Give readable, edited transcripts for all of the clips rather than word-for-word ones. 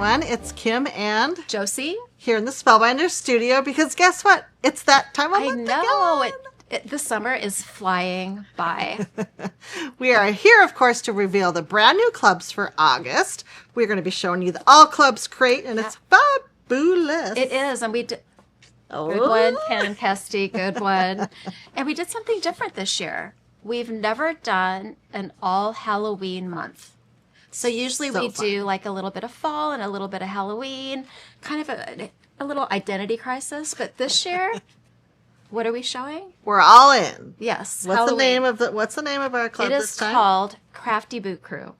everyone. It's Kim and Josie here in the Spellbinders studio because guess what? It's that time of month know again. the summer is flying by. We are here, of course, to reveal the brand new clubs for August. We're going to be showing you the All Clubs crate, and it's fabulous. It is, and we did. Good one, Ken Pesty, good one. And we did something different this year. We've never done an all Halloween month. So usually we do like a little bit of fall and a little bit of Halloween, kind of a little identity crisis. But this year, what are we showing? We're all in. Yes. What's the name of our club this time? It is called Crafty Boot Crew.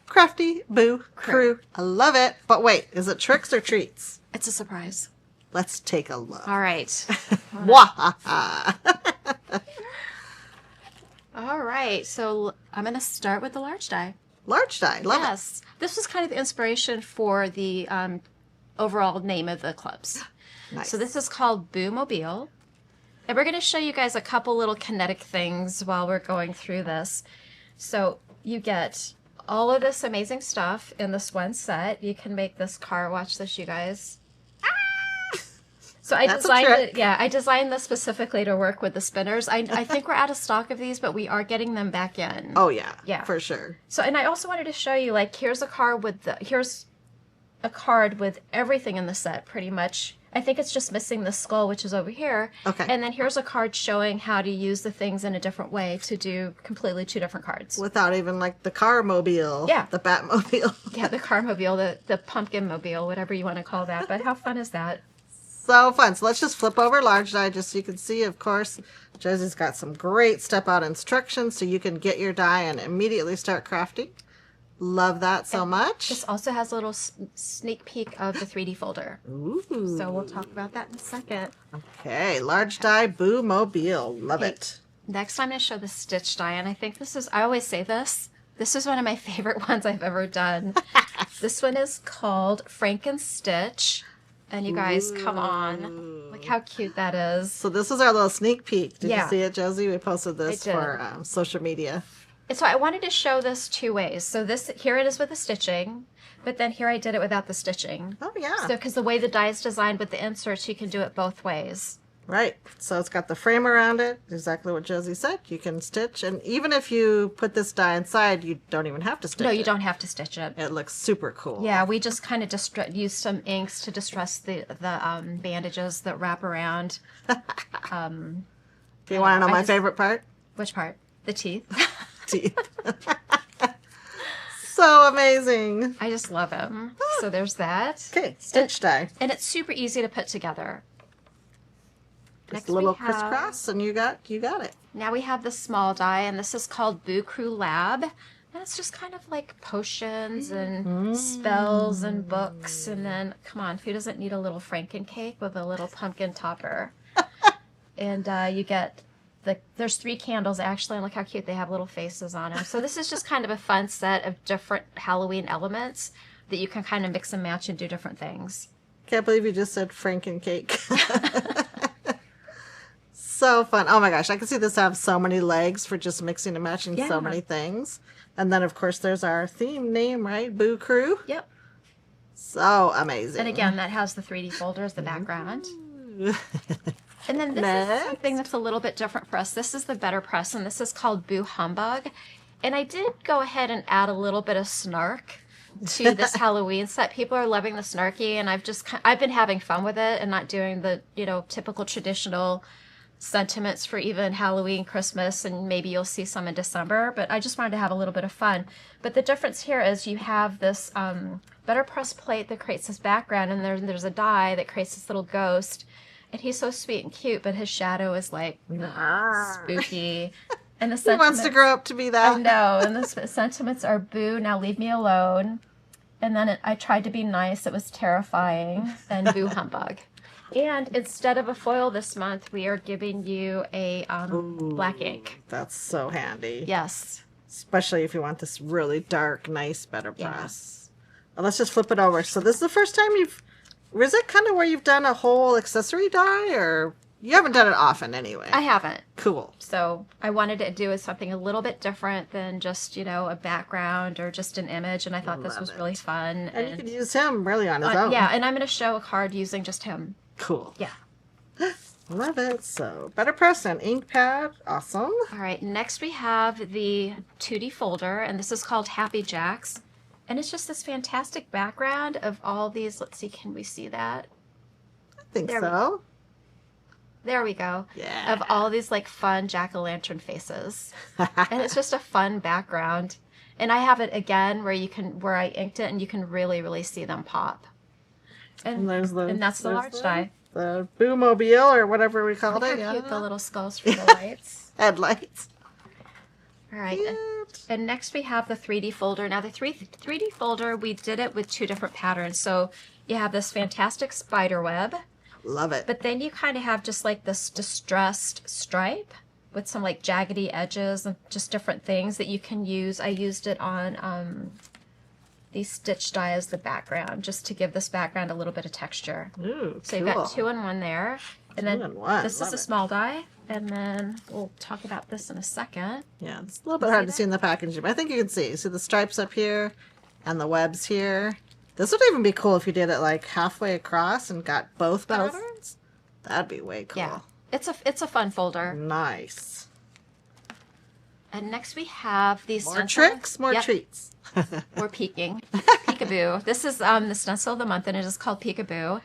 Crafty Boo Crew. I love it. But wait, is it tricks or treats? It's a surprise. Let's take a look. All right. All right. So I'm going to start with the large die. Large die. Love it. Yes. This was kind of the inspiration for the overall name of the clubs. Nice. So this is called Boo Mobile. And we're going to show you guys a couple little kinetic things while we're going through this. So you get all of this amazing stuff in this one set. You can make this car. Watch this, you guys. So I designed it. Yeah, I designed this specifically to work with the spinners. I think we're out of stock of these, but we are getting them back in. Oh yeah, yeah, for sure. So, and I also wanted to show you, like, here's a card with everything in the set, pretty much. I think it's just missing the skull, which is over here. Okay. And then here's a card showing how to use the things in a different way to do completely two different cards. Without even like the car mobile. Yeah. The Batmobile. Yeah, the car mobile, the pumpkin mobile, whatever you want to call that. But how fun is that? So fun. So let's just flip over large die just so you can see, of course, Josie's got some great step-out instructions so you can get your die and immediately start crafting. Love that so much. This also has a little sneak peek of the 3D folder. Ooh. So we'll talk about that in a second. Okay, large die Boo Mobile. Love it. Next I'm going to show the stitch die, and I think this is, I always say this is one of my favorite ones I've ever done. This one is called Franken-Stitch. And you guys, come on. Look how cute that is. So this is our little sneak peek. Did you see it, Josie? We posted this for social media. And so I wanted to show this two ways. So this, here it is with the stitching, but then here I did it without the stitching. Oh, yeah. So because the way the die is designed with the inserts, you can do it both ways. Right. So it's got the frame around it, exactly what Josie said. You can stitch, and even if you put this die inside, you don't even have to stitch it. No, you don't have to stitch it. It looks super cool. Yeah, we just kind of used some inks to distress the bandages that wrap around. Do you want to know my favorite part? Which part? The teeth. Teeth. So amazing. I just love them. So there's that. Okay, stitch die. And it's super easy to put together. Just a little crisscross, and you got it. Now we have the small die, and this is called Boo Crew Lab. And it's just kind of like potions and spells and books. And then, come on, who doesn't need a little Franken cake with a little pumpkin topper? And you get there's 3 candles actually, and look how cute they have little faces on them. So this is just kind of a fun set of different Halloween elements that you can kind of mix and match and do different things. Can't believe you just said Franken cake. So fun. Oh my gosh, I can see this have so many legs for just mixing and matching so many things. And then, of course, there's our theme name, right? Boo Crew. Yep. So amazing. And again, that has the 3D folder as the background. And then this is something that's a little bit different for us. This is the Better Press, and this is called Boo Humbug. And I did go ahead and add a little bit of Snark to this Halloween set. People are loving the Snarky, and I've been having fun with it and not doing the, typical traditional sentiments for even Halloween, Christmas, and maybe you'll see some in December, but I just wanted to have a little bit of fun. But the difference here is you have this Better Press plate that creates this background, and there's a die that creates this little ghost, and he's so sweet and cute, but his shadow is like spooky. And the he wants to grow up to be that. I know, and the sentiments are boo, now leave me alone. And then I tried to be nice, it was terrifying, and boo humbug. And instead of a foil this month, we are giving you a black ink. That's so handy. Yes. Especially if you want this really dark, nice Better Press. Well, let's just flip it over. So this is the first time was it kind of where you've done a whole accessory die, or You haven't done it often anyway. I haven't. Cool. So I wanted to do something a little bit different than just, a background or just an image. And I thought this was really fun. And you could use him really on his own. Yeah, and I'm going to show a card using just him. Cool. Yeah. Love it. So better press and ink pad. Awesome. All right, next we have the 2D folder, and this is called Happy Jacks. And it's just this fantastic background of all these. Let's see, can we see that? I think so. There we go. Yeah. Of all these like fun jack-o'-lantern faces. And it's just a fun background. And I have it again where I inked it and you can really, really see them pop. And that's the large die. The Boo-mobile or whatever we called it. How cute the little skulls for the lights. Headlights. All right. And next we have the 3D folder. Now the 3D folder, we did it with two different patterns. So you have this fantastic spider web. Love it. But then you kind of have just like this distressed stripe with some like jaggedy edges and just different things that you can use. I used it on the stitch die as the background just to give this background a little bit of texture. Ooh, so you've got 2-in-1 there. And then this is a small die. And then we'll talk about this in a second. Yeah, it's a little bit hard to see in the packaging, but I think you can see. See the stripes up here and the webs here. This would even be cool if you did it like halfway across and got both patterns. That'd be way cool. Yeah, it's a fun folder. Nice. And next we have these more tricks, more treats. We're peeking. Peekaboo. This is the stencil of the month, and it is called Peekaboo.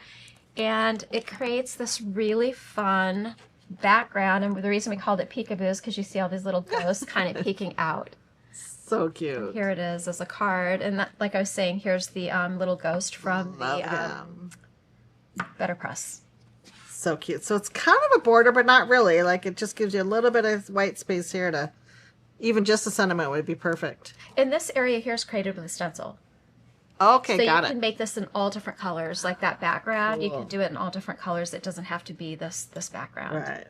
And it creates this really fun background. And the reason we called it Peekaboo is because you see all these little ghosts kind of peeking out. So cute. And here it is as a card. And that, like I was saying, here's the little ghost from the Better Press. So cute. So it's kind of a border, but not really. Like it just gives you a little bit of white space here to, even just a sentiment would be perfect. And this area here is created with a stencil. Okay, so got it. So you can make this in all different colors, like that background. Cool. You can do it in all different colors. It doesn't have to be this background. Right.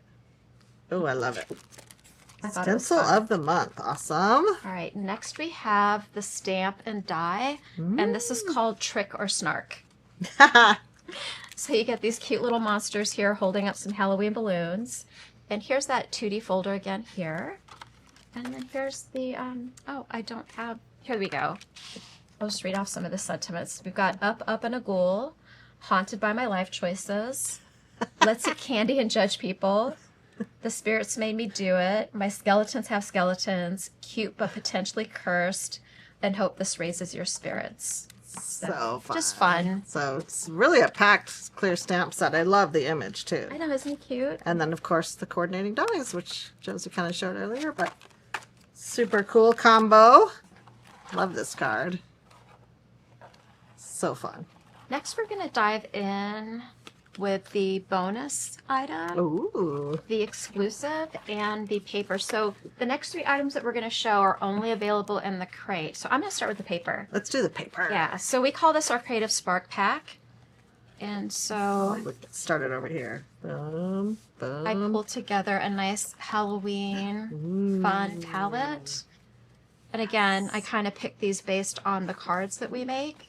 Oh, I love it. Stencil of the month. Awesome. All right, next we have the stamp and die, and this is called Trick or Snark. So you get these cute little monsters here holding up some Halloween balloons. And here's that 2D folder again here. And then here's the, here we go. I'll just read off some of the sentiments. We've got up and a ghoul, haunted by my life choices, let's eat candy and judge people, the spirits made me do it, my skeletons have skeletons, cute but potentially cursed, and hope this raises your spirits. So fun. Just fun. So it's really a packed clear stamp set. I love the image too. I know, isn't he cute? And then of course the coordinating dies, which Josie kind of showed earlier, but super cool combo. Love this card. So fun. Next we're going to dive in with the bonus item, ooh, the exclusive, and the paper. So the next 3 items that we're going to show are only available in the crate. So I'm going to start with the paper. Let's do the paper. Yeah, so we call this our Creative Spark Pack. And so let's get started over here. Boom, boom. I pulled together a nice Halloween fun palette. And again, I kind of picked these based on the cards that we make.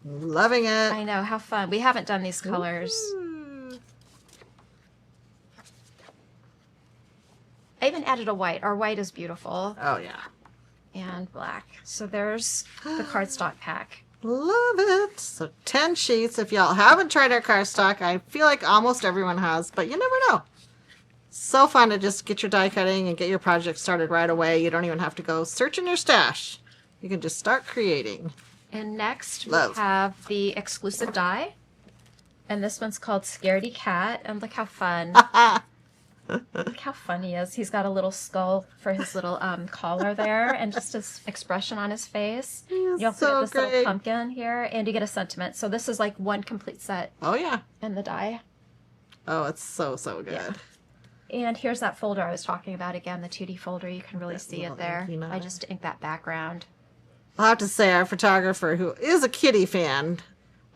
Loving it. I know, how fun. We haven't done these colors. Ooh. I even added a white. Our white is beautiful. Oh, yeah. And black. So there's the cardstock pack. Love it. So 10 sheets. If y'all haven't tried our cardstock, I feel like almost everyone has, but you never know. So fun to just get your die cutting and get your project started right away. You don't even have to go search in your stash. You can just start creating. And next we have the exclusive die. And this one's called Scaredy Cat. And look how fun. Look how fun he is. He's got a little skull for his little collar there and just his expression on his face. You also get this little pumpkin here and you get a sentiment. So this is like one complete set. Oh, yeah. And the die. Oh, it's so good. Yeah. And here's that folder I was talking about again, the 2D folder. You can really see it there. I just inked that background. I'll have to say our photographer, who is a kitty fan,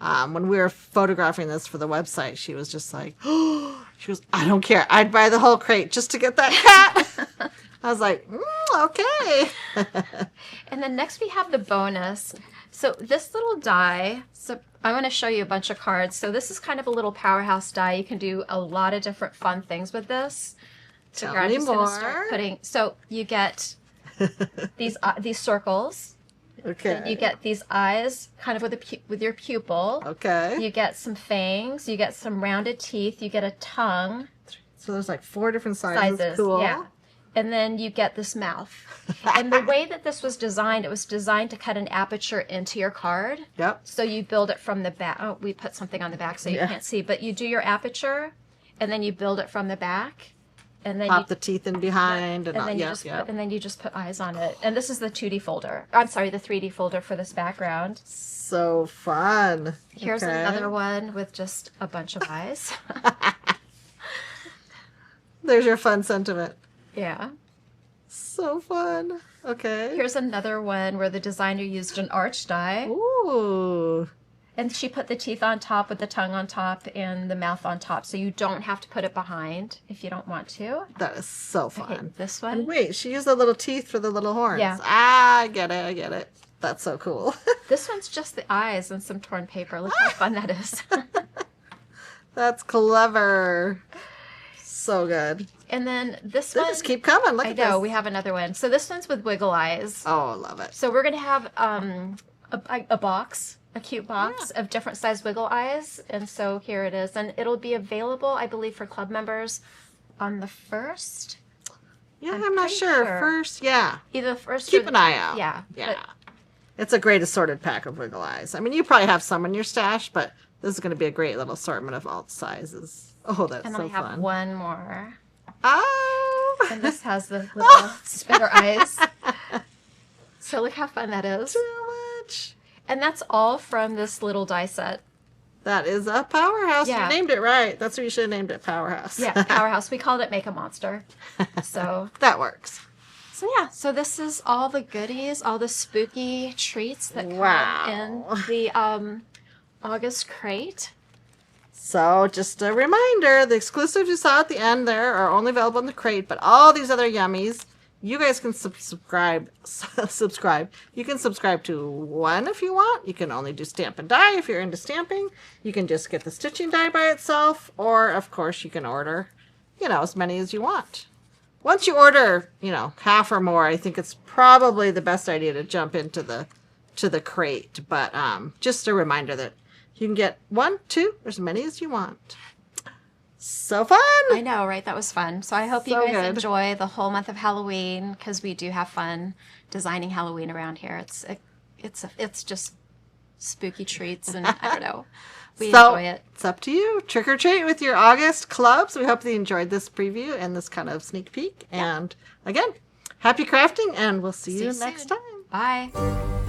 when we were photographing this for the website, she was just like, oh, she goes, I don't care. I'd buy the whole crate just to get that cat. I was like, okay. And then next we have the bonus. So this little die, so I'm going to show you a bunch of cards. So this is kind of a little powerhouse die. You can do a lot of different fun things with this. So Tell me more. Start putting. So you get these circles. Okay. Then you get these eyes, kind of with your pupil. Okay. You get some fangs. You get some rounded teeth. You get a tongue. So there's like 4 different sizes. Cool. Yeah. And then you get this mouth. And the way that this was designed, it was designed to cut an aperture into your card. Yep. So you build it from the back. Oh, we put something on the back so you can't see. But you do your aperture, and then you build it from the back. And then pop the teeth in behind. And then you just put eyes on it. And this is the 2D folder. I'm sorry, the 3D folder for this background. So fun. Here's another one with just a bunch of eyes. There's your fun sentiment. Yeah. So fun. Okay. Here's another one where the designer used an arch die. Ooh. And she put the teeth on top with the tongue on top and the mouth on top. So you don't have to put it behind if you don't want to. That is so fun. Okay, this one. And wait, she used the little teeth for the little horns. Yeah. Ah, I get it. That's so cool. This one's just the eyes and some torn paper. Look how fun that is. That's clever. So good. And then this They one. just keep coming. Look at this. I know, we have another one. So this one's with wiggle eyes. Oh, I love it. So we're going to have a box, a cute box of different size wiggle eyes. And so here it is. And it'll be available, I believe, for club members on the 1st. Yeah, I'm not sure. First, yeah. Either the 1st Keep an eye out. Yeah. Yeah. It's a great assorted pack of wiggle eyes. I mean, you probably have some in your stash, but this is going to be a great little assortment of all sizes. Oh, that's so fun. And I have one more. Oh! And this has the little spider eyes. So look how fun that is. Too much. And that's all from this little die set. That is a powerhouse. Yeah. You named it right. That's what you should have named it, Powerhouse. Yeah, powerhouse. We called it Make a Monster. So that works. So yeah, so this is all the goodies, all the spooky treats that come in the August crate. So just a reminder, the exclusives you saw at the end there are only available in the crate, but all these other yummies, you guys can subscribe. You can subscribe to one if you want. You can only do stamp and die if you're into stamping. You can just get the stitching die by itself, or of course you can order, as many as you want. Once you order, half or more, I think it's probably the best idea to jump into the crate. But just a reminder that you can get 1, 2, or as many as you want. So fun! I know, right? That was fun. So I hope you guys enjoy the whole month of Halloween, because we do have fun designing Halloween around here. It's just spooky treats, and I don't know. We enjoy it. It's up to you. Trick or treat with your August clubs. We hope you enjoyed this preview and this kind of sneak peek. Yeah. And again, happy crafting, and we'll see you next time. Bye.